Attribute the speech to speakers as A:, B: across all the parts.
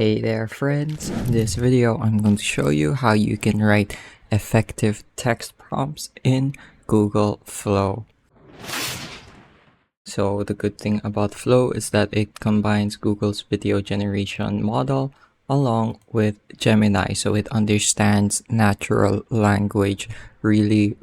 A: Hey there friends, in this video I'm going to show you how you can write effective text prompts in Google Flow. So the good thing about Flow is that it combines Google's video generation model along with Gemini, so it understands natural language really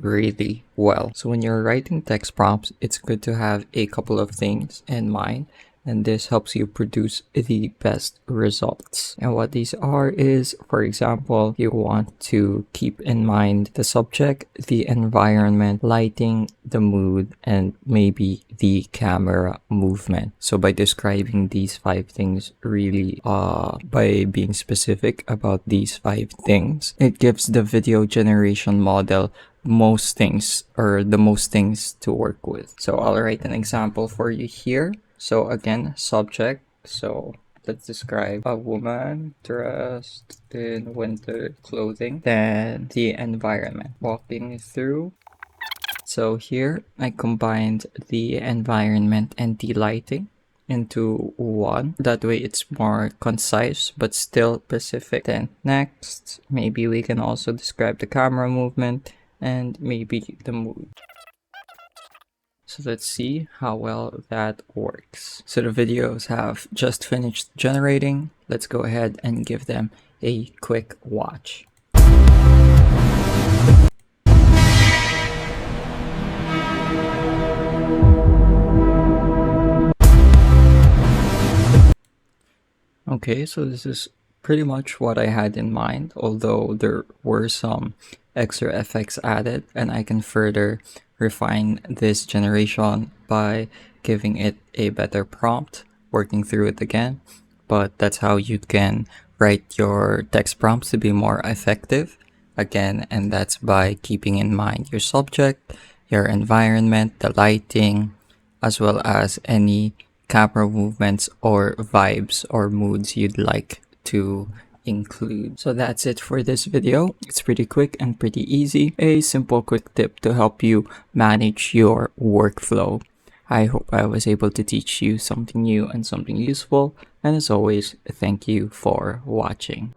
A: well. So when you're writing text prompts, it's good to have a couple of things in mind, and this helps you produce the best results. And what these are is, for example, you want to keep in mind the subject, the environment, lighting, the mood, and maybe the camera movement. So by describing these 5 things really, by being specific about these 5 things, it gives the video generation model most things to work with. So I'll write an example for you here. So again, subject. So let's describe a woman dressed in winter clothing. Then the environment, walking through. So here I combined the environment and the lighting into one. That way it's more concise but still specific. Then next, maybe we can also describe the camera movement and maybe the mood. So let's see how well that works. So the videos have just finished generating. Let's go ahead and give them a quick watch. Okay, so this is pretty much what I had in mind, although there were some extra effects added, and I can further refine this generation by giving it a better prompt, working through it again. But that's how you can write your text prompts to be more effective again, and that's by keeping in mind your subject, your environment, the lighting, as well as any camera movements or vibes or moods you'd like to include. So that's it for this video. It's pretty quick and pretty easy. A simple quick tip to help you manage your workflow. I hope I was able to teach you something new and something useful. And as always, thank you for watching.